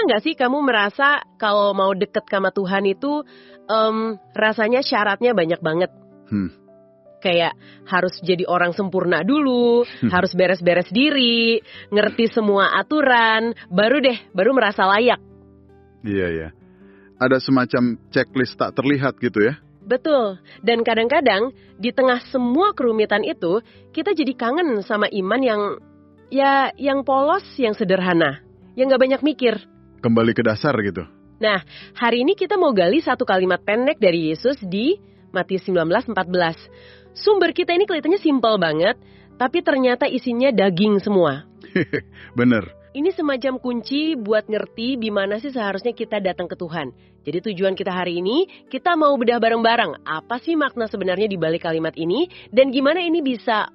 nggak sih kamu merasa kalau mau deket sama Tuhan itu rasanya syaratnya banyak banget? Kayak harus jadi orang sempurna dulu, harus beres-beres diri, ngerti semua aturan, baru merasa layak. Iya. Ada semacam checklist tak terlihat gitu ya? Betul, dan kadang-kadang di tengah semua kerumitan itu, kita jadi kangen sama iman yang polos, yang sederhana, yang gak banyak mikir. Kembali ke dasar gitu. Nah, hari ini kita mau gali satu kalimat pendek dari Yesus di Matius 19:14. Sumber kita ini kelihatannya simpel banget, tapi ternyata isinya daging semua. Bener. Ini semacam kunci buat ngerti di mana sih seharusnya kita datang ke Tuhan. Jadi tujuan kita hari ini, kita mau bedah bareng-bareng. Apa sih makna sebenarnya di balik kalimat ini? Dan gimana ini bisa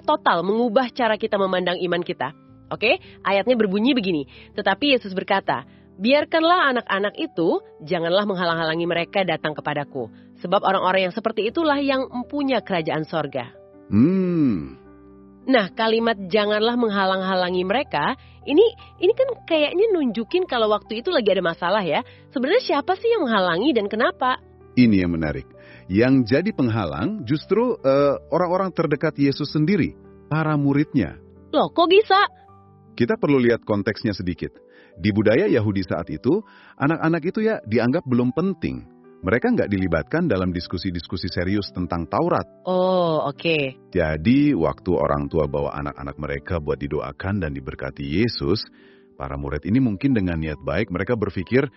total mengubah cara kita memandang iman kita. Oke, ayatnya berbunyi begini. Tetapi Yesus berkata, biarkanlah anak-anak itu, janganlah menghalang-halangi mereka datang kepadaku. Sebab orang-orang yang seperti itulah yang mempunyai kerajaan sorga. Nah, kalimat janganlah menghalang-halangi mereka, ini kan kayaknya nunjukin kalau waktu itu lagi ada masalah ya. Sebenarnya siapa sih yang menghalangi dan kenapa? Ini yang menarik. Yang jadi penghalang justru orang-orang terdekat Yesus sendiri, para muridnya. Loh, kok bisa? Kita perlu lihat konteksnya sedikit. Di budaya Yahudi saat itu, anak-anak itu ya dianggap belum penting. Mereka nggak dilibatkan dalam diskusi-diskusi serius tentang Taurat. Oh, oke. Jadi, waktu orang tua bawa anak-anak mereka buat didoakan dan diberkati Yesus, para murid ini mungkin dengan niat baik mereka berpikir,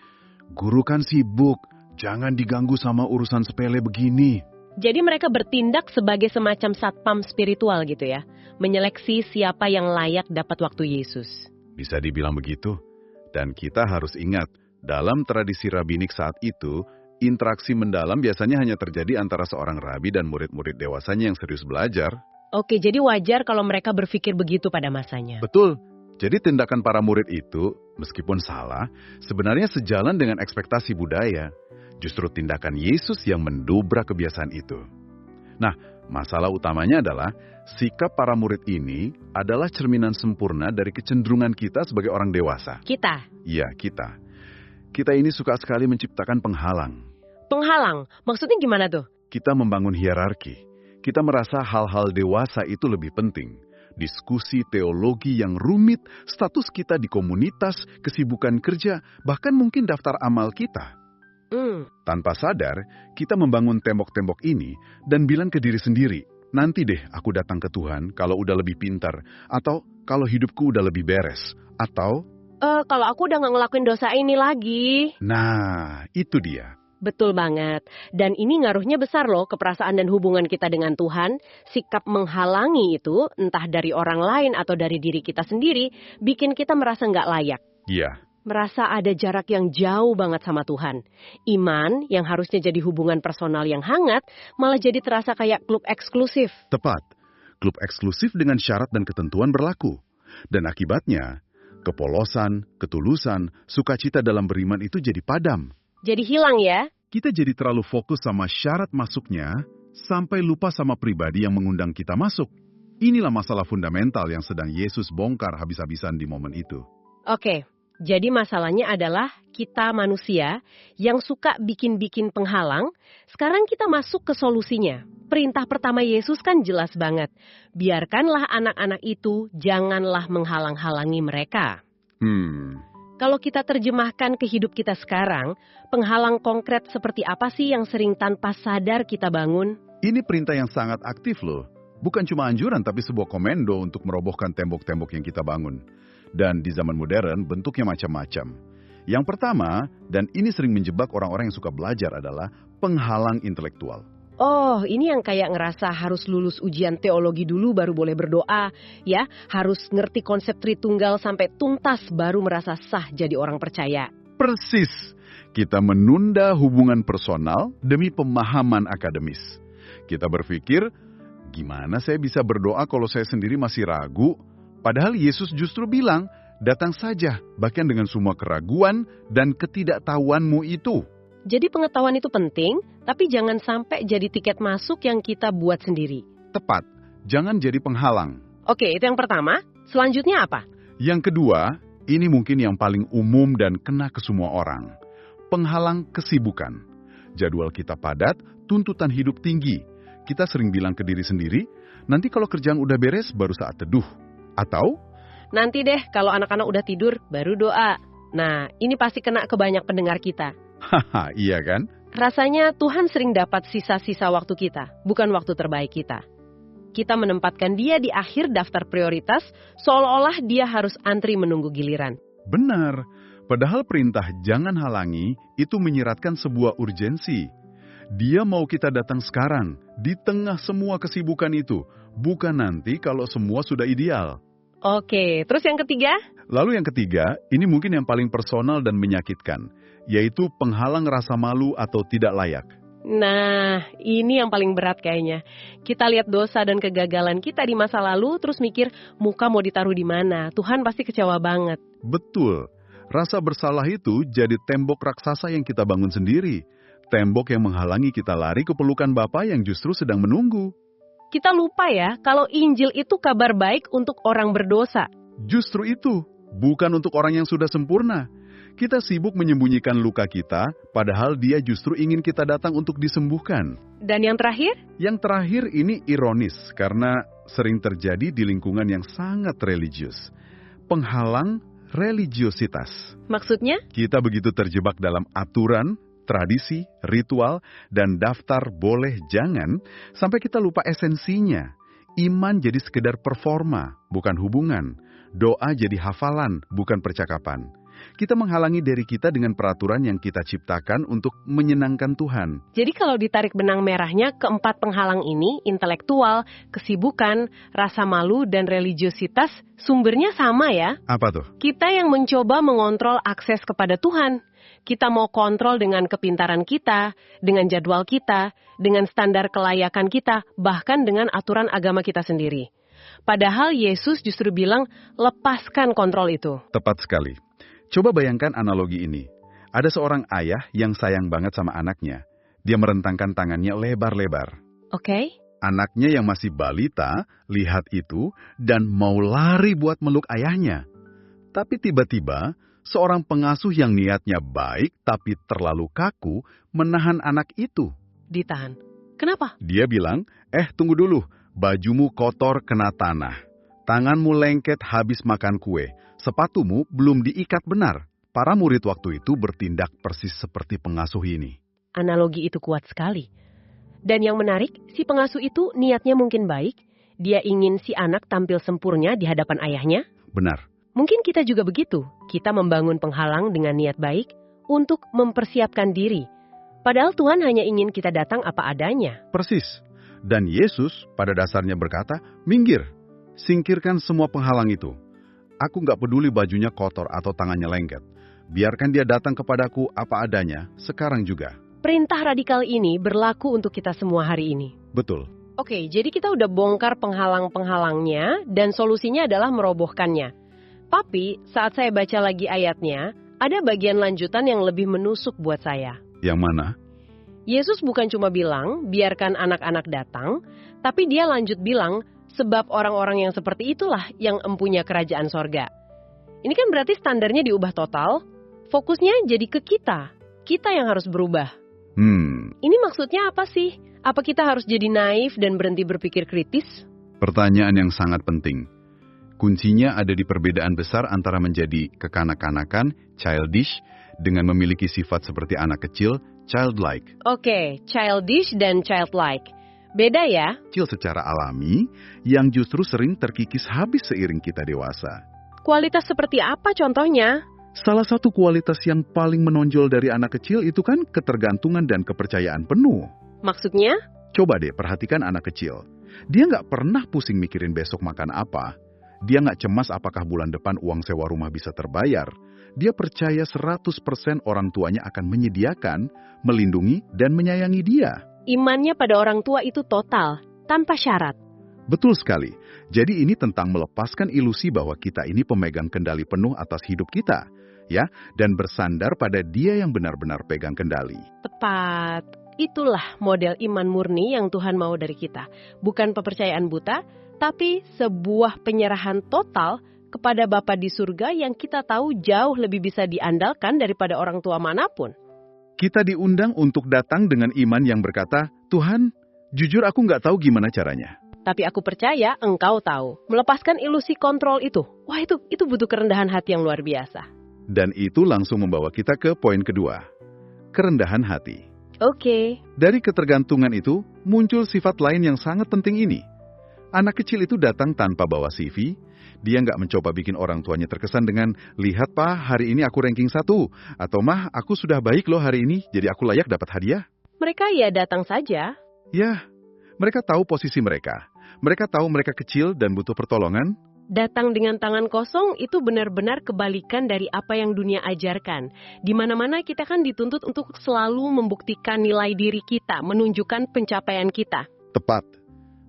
guru kan sibuk, jangan diganggu sama urusan sepele begini. Jadi mereka bertindak sebagai semacam satpam spiritual gitu ya, menyeleksi siapa yang layak dapat waktu Yesus. Bisa dibilang begitu. Dan kita harus ingat, dalam tradisi rabbinik saat itu, interaksi mendalam biasanya hanya terjadi antara seorang rabi dan murid-murid dewasanya yang serius belajar. Oke, jadi wajar kalau mereka berpikir begitu pada masanya. Betul. Jadi tindakan para murid itu, meskipun salah, sebenarnya sejalan dengan ekspektasi budaya. Justru tindakan Yesus yang mendobrak kebiasaan itu. Nah, masalah utamanya adalah sikap para murid ini adalah cerminan sempurna dari kecenderungan kita sebagai orang dewasa. Kita? Iya, kita. Kita ini suka sekali menciptakan penghalang. Penghalang? Maksudnya gimana tuh? Kita membangun hierarki. Kita merasa hal-hal dewasa itu lebih penting. Diskusi teologi yang rumit, status kita di komunitas, kesibukan kerja, bahkan mungkin daftar amal kita. Tanpa sadar, kita membangun tembok-tembok ini dan bilang ke diri sendiri, nanti deh aku datang ke Tuhan kalau udah lebih pintar, atau kalau hidupku udah lebih beres, atau kalau aku udah gak ngelakuin dosa ini lagi. Nah, itu dia. Betul banget. Dan ini ngaruhnya besar loh ke perasaan dan hubungan kita dengan Tuhan. Sikap menghalangi itu, entah dari orang lain atau dari diri kita sendiri, bikin kita merasa gak layak. Iya. Merasa ada jarak yang jauh banget sama Tuhan. Iman yang harusnya jadi hubungan personal yang hangat, malah jadi terasa kayak klub eksklusif. Tepat. Klub eksklusif dengan syarat dan ketentuan berlaku. Dan akibatnya, kepolosan, ketulusan, sukacita dalam beriman itu jadi padam. Jadi hilang ya? Kita jadi terlalu fokus sama syarat masuknya, sampai lupa sama pribadi yang mengundang kita masuk. Inilah masalah fundamental yang sedang Yesus bongkar habis-habisan di momen itu. Oke. Jadi masalahnya adalah kita manusia yang suka bikin-bikin penghalang, sekarang kita masuk ke solusinya. Perintah pertama Yesus kan jelas banget. Biarkanlah anak-anak itu, janganlah menghalang-halangi mereka. Kalau kita terjemahkan ke hidup kita sekarang, penghalang konkret seperti apa sih yang sering tanpa sadar kita bangun? Ini perintah yang sangat aktif loh. Bukan cuma anjuran tapi sebuah komando untuk merobohkan tembok-tembok yang kita bangun. Dan di zaman modern bentuknya macam-macam. Yang pertama, dan ini sering menjebak orang-orang yang suka belajar adalah penghalang intelektual. Oh, ini yang kayak ngerasa harus lulus ujian teologi dulu baru boleh berdoa, ya. Harus ngerti konsep Tritunggal sampai tuntas baru merasa sah jadi orang percaya. Persis. Kita menunda hubungan personal demi pemahaman akademis. Kita berpikir, gimana saya bisa berdoa kalau saya sendiri masih ragu? Padahal Yesus justru bilang, datang saja, bahkan dengan semua keraguan dan ketidaktahuanmu itu. Jadi pengetahuan itu penting, tapi jangan sampai jadi tiket masuk yang kita buat sendiri. Tepat, jangan jadi penghalang. Oke, itu yang pertama. Selanjutnya apa? Yang kedua, Ini mungkin yang paling umum dan kena ke semua orang. Penghalang kesibukan. Jadwal kita padat, tuntutan hidup tinggi. Kita sering bilang ke diri sendiri, nanti kalau kerjaan udah beres baru saat teduh. Atau, nanti deh kalau anak-anak udah tidur baru doa. Nah, ini pasti kena ke banyak pendengar kita. haha, iya kan? Rasanya Tuhan sering dapat sisa-sisa waktu kita, bukan waktu terbaik kita. Kita menempatkan dia di akhir daftar prioritas, seolah-olah dia harus antri menunggu giliran. Benar. Padahal perintah jangan halangi itu menyiratkan sebuah urgensi. Dia mau kita datang sekarang, di tengah semua kesibukan itu, bukan nanti kalau semua sudah ideal. Oke, terus yang ketiga? Lalu yang ketiga, ini mungkin yang paling personal dan menyakitkan, yaitu penghalang rasa malu atau tidak layak. Nah, ini yang paling berat kayaknya. Kita lihat dosa dan kegagalan kita di masa lalu, terus mikir muka mau ditaruh di mana. Tuhan pasti kecewa banget. Betul. Rasa bersalah itu jadi tembok raksasa yang kita bangun sendiri. Tembok yang menghalangi kita lari ke pelukan Bapa yang justru sedang menunggu. Kita lupa ya, kalau Injil itu kabar baik untuk orang berdosa. Justru itu, bukan untuk orang yang sudah sempurna. Kita sibuk menyembunyikan luka kita, padahal dia justru ingin kita datang untuk disembuhkan. Dan yang terakhir? Yang terakhir ini ironis, karena sering terjadi di lingkungan yang sangat religius. Penghalang religiositas. Maksudnya? Kita begitu terjebak dalam aturan, tradisi, ritual, dan daftar boleh jangan, sampai kita lupa esensinya. Iman jadi sekedar performa, bukan hubungan. Doa jadi hafalan, bukan percakapan. Kita menghalangi diri kita dengan peraturan yang kita ciptakan untuk menyenangkan Tuhan. Jadi kalau ditarik benang merahnya, keempat penghalang ini, intelektual, kesibukan, rasa malu, dan religiositas, sumbernya sama ya. Apa tuh? Kita yang mencoba mengontrol akses kepada Tuhan. Kita mau kontrol dengan kepintaran kita, dengan jadwal kita, dengan standar kelayakan kita, bahkan dengan aturan agama kita sendiri. Padahal Yesus justru bilang, lepaskan kontrol itu. Tepat sekali. Coba bayangkan analogi ini. Ada seorang ayah yang sayang banget sama anaknya. Dia merentangkan tangannya lebar-lebar. Oke. Anaknya yang masih balita lihat itu dan mau lari buat meluk ayahnya. Tapi tiba-tiba, seorang pengasuh yang niatnya baik tapi terlalu kaku menahan anak itu. Ditahan. Kenapa? Dia bilang, tunggu dulu, bajumu kotor kena tanah. Tanganmu lengket habis makan kue. Sepatumu belum diikat benar. Para murid waktu itu bertindak persis seperti pengasuh ini. Analogi itu kuat sekali. Dan yang menarik, si pengasuh itu niatnya mungkin baik. Dia ingin si anak tampil sempurna di hadapan ayahnya. Benar. Mungkin kita juga begitu. Kita membangun penghalang dengan niat baik untuk mempersiapkan diri. Padahal Tuhan hanya ingin kita datang apa adanya. Persis. Dan Yesus pada dasarnya berkata, minggir, singkirkan semua penghalang itu. Aku nggak peduli bajunya kotor atau tangannya lengket. Biarkan dia datang kepadaku apa adanya, sekarang juga. Perintah radikal ini berlaku untuk kita semua hari ini. Betul. Oke, jadi kita udah bongkar penghalang-penghalangnya dan solusinya adalah merobohkannya. Tapi saat saya baca lagi ayatnya, ada bagian lanjutan yang lebih menusuk buat saya. Yang mana? Yesus bukan cuma bilang, biarkan anak-anak datang, tapi dia lanjut bilang, sebab orang-orang yang seperti itulah yang empunya kerajaan sorga. Ini kan berarti standarnya diubah total, fokusnya jadi ke kita. Kita yang harus berubah. Ini maksudnya apa sih? Apa kita harus jadi naif dan berhenti berpikir kritis? Pertanyaan yang sangat penting. Kuncinya ada di perbedaan besar antara menjadi kekanak-kanakan, childish, dengan memiliki sifat seperti anak kecil, childlike. Oke, childish dan childlike. Beda ya? Kecil secara alami, yang justru sering terkikis habis seiring kita dewasa. Kualitas seperti apa contohnya? Salah satu kualitas yang paling menonjol dari anak kecil itu kan ketergantungan dan kepercayaan penuh. Maksudnya? Coba deh perhatikan anak kecil. Dia nggak pernah pusing mikirin besok makan apa. Dia nggak cemas apakah bulan depan uang sewa rumah bisa terbayar. Dia percaya 100% orang tuanya akan menyediakan, melindungi, dan menyayangi dia. Imannya pada orang tua itu total, tanpa syarat. Betul sekali. Jadi ini tentang melepaskan ilusi bahwa kita ini pemegang kendali penuh atas hidup kita, ya, dan bersandar pada Dia yang benar-benar pegang kendali. Tepat. Itulah model iman murni yang Tuhan mau dari kita. Bukan kepercayaan buta, tapi sebuah penyerahan total kepada Bapa di surga yang kita tahu jauh lebih bisa diandalkan daripada orang tua manapun. Kita diundang untuk datang dengan iman yang berkata, Tuhan, jujur aku nggak tahu gimana caranya. Tapi aku percaya engkau tahu. Melepaskan ilusi kontrol itu. Wah, itu butuh kerendahan hati yang luar biasa. Dan itu langsung membawa kita ke poin kedua. Kerendahan hati. Oke. Dari ketergantungan itu, muncul sifat lain yang sangat penting ini. Anak kecil itu datang tanpa bawa CV. Dia nggak mencoba bikin orang tuanya terkesan dengan, lihat pa, hari ini aku ranking 1. Atau mah, aku sudah baik loh hari ini, jadi aku layak dapat hadiah. Mereka ya datang saja. Ya, mereka tahu posisi mereka. Mereka tahu mereka kecil dan butuh pertolongan. Datang dengan tangan kosong itu benar-benar kebalikan dari apa yang dunia ajarkan. Di mana-mana kita kan dituntut untuk selalu membuktikan nilai diri kita, menunjukkan pencapaian kita. Tepat.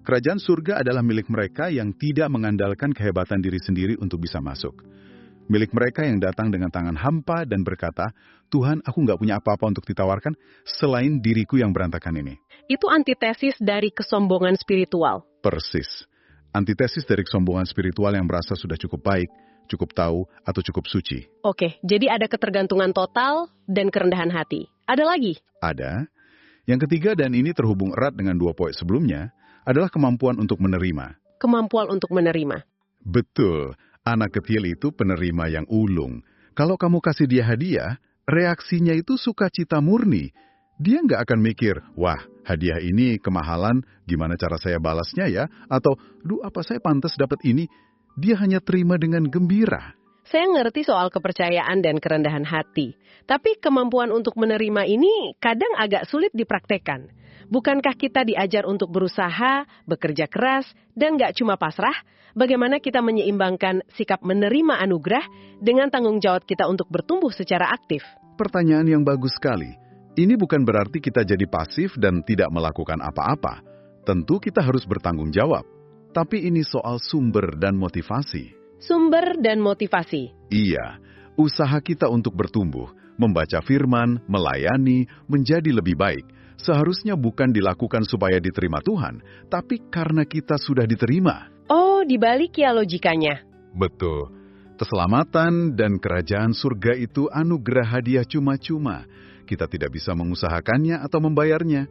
Kerajaan surga adalah milik mereka yang tidak mengandalkan kehebatan diri sendiri untuk bisa masuk. Milik mereka yang datang dengan tangan hampa dan berkata, Tuhan, aku nggak punya apa-apa untuk ditawarkan selain diriku yang berantakan ini. Itu antitesis dari kesombongan spiritual. Persis. Antitesis dari kesombongan spiritual yang merasa sudah cukup baik, cukup tahu, atau cukup suci. Oke, jadi ada ketergantungan total dan kerendahan hati. Ada lagi? Ada. Yang ketiga, dan ini terhubung erat dengan 2 poin sebelumnya, adalah kemampuan untuk menerima. Kemampuan untuk menerima. Betul. Anak kecil itu penerima yang ulung. Kalau kamu kasih dia hadiah, reaksinya itu sukacita murni. Dia nggak akan mikir, wah, hadiah ini kemahalan, gimana cara saya balasnya ya? Atau, apa saya pantas dapat ini? Dia hanya terima dengan gembira. Saya ngerti soal kepercayaan dan kerendahan hati. Tapi kemampuan untuk menerima ini kadang agak sulit dipraktekkan. Bukankah kita diajar untuk berusaha, bekerja keras, dan nggak cuma pasrah? Bagaimana kita menyeimbangkan sikap menerima anugerah dengan tanggung jawab kita untuk bertumbuh secara aktif? Pertanyaan yang bagus sekali. Ini bukan berarti kita jadi pasif dan tidak melakukan apa-apa. Tentu kita harus bertanggung jawab. Tapi ini soal sumber dan motivasi. Sumber dan motivasi. Iya, usaha kita untuk bertumbuh, membaca firman, melayani, menjadi lebih baik. Seharusnya bukan dilakukan supaya diterima Tuhan, tapi karena kita sudah diterima. Oh, dibalik ya logikanya. Betul. Keselamatan dan kerajaan surga itu anugerah hadiah cuma-cuma. Kita tidak bisa mengusahakannya atau membayarnya.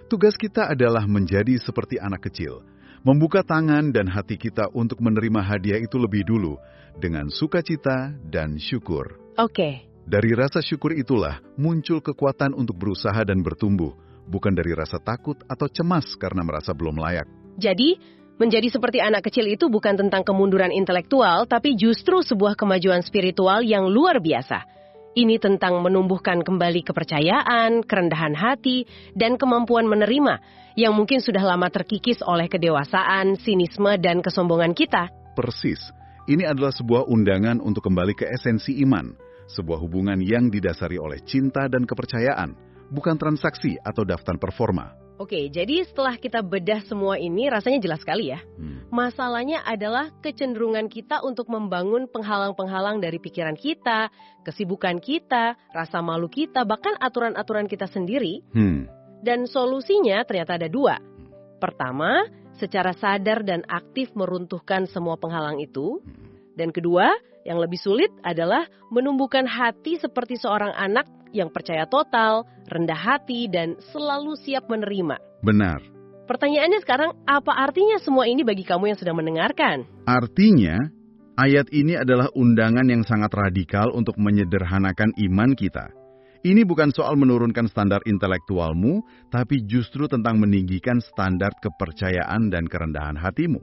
Tugas kita adalah menjadi seperti anak kecil. Membuka tangan dan hati kita untuk menerima hadiah itu lebih dulu, dengan sukacita dan syukur. Oke. Dari rasa syukur itulah muncul kekuatan untuk berusaha dan bertumbuh, bukan dari rasa takut atau cemas karena merasa belum layak. Jadi, menjadi seperti anak kecil itu bukan tentang kemunduran intelektual, tapi justru sebuah kemajuan spiritual yang luar biasa. Ini tentang menumbuhkan kembali kepercayaan, kerendahan hati, dan kemampuan menerima yang mungkin sudah lama terkikis oleh kedewasaan, sinisme, dan kesombongan kita. Persis. Ini adalah sebuah undangan untuk kembali ke esensi iman. Sebuah hubungan yang didasari oleh cinta dan kepercayaan, bukan transaksi atau daftar performa. Oke, jadi setelah kita bedah semua ini, rasanya jelas sekali ya. Masalahnya adalah kecenderungan kita untuk membangun penghalang-penghalang dari pikiran kita, kesibukan kita, rasa malu kita, bahkan aturan-aturan kita sendiri. Dan solusinya ternyata ada 2. Pertama, secara sadar dan aktif meruntuhkan semua penghalang itu. Dan kedua, yang lebih sulit adalah menumbuhkan hati seperti seorang anak yang percaya total, rendah hati, dan selalu siap menerima. Benar. Pertanyaannya sekarang, apa artinya semua ini bagi kamu yang sedang mendengarkan? Artinya, ayat ini adalah undangan yang sangat radikal untuk menyederhanakan iman kita. Ini bukan soal menurunkan standar intelektualmu, tapi justru tentang meninggikan standar kepercayaan dan kerendahan hatimu.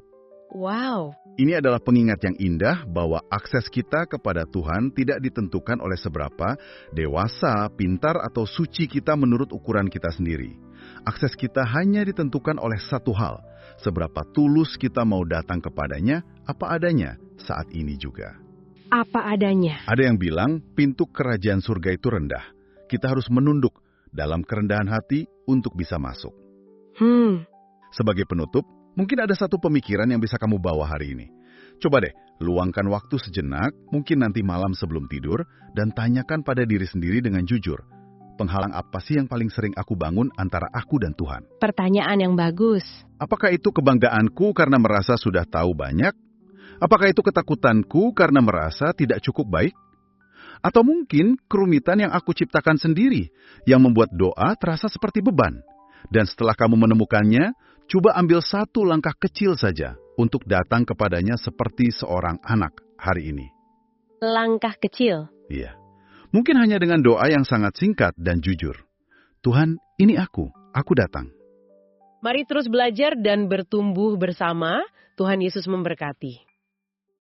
Wow. Ini adalah pengingat yang indah bahwa akses kita kepada Tuhan tidak ditentukan oleh seberapa dewasa, pintar, atau suci kita menurut ukuran kita sendiri. Akses kita hanya ditentukan oleh satu hal, seberapa tulus kita mau datang kepadanya, apa adanya, saat ini juga. Apa adanya? Ada yang bilang pintu kerajaan surga itu rendah. Kita harus menunduk dalam kerendahan hati untuk bisa masuk. Sebagai penutup, mungkin ada satu pemikiran yang bisa kamu bawa hari ini. Coba deh, luangkan waktu sejenak, mungkin nanti malam sebelum tidur, dan tanyakan pada diri sendiri dengan jujur. Penghalang apa sih yang paling sering aku bangun antara aku dan Tuhan? Pertanyaan yang bagus. Apakah itu kebanggaanku karena merasa sudah tahu banyak? Apakah itu ketakutanku karena merasa tidak cukup baik? Atau mungkin kerumitan yang aku ciptakan sendiri yang membuat doa terasa seperti beban? Dan setelah kamu menemukannya, coba ambil satu langkah kecil saja untuk datang kepadanya seperti seorang anak hari ini. Langkah kecil. Iya. Mungkin hanya dengan doa yang sangat singkat dan jujur. Tuhan, ini aku datang. Mari terus belajar dan bertumbuh bersama. Tuhan Yesus memberkati.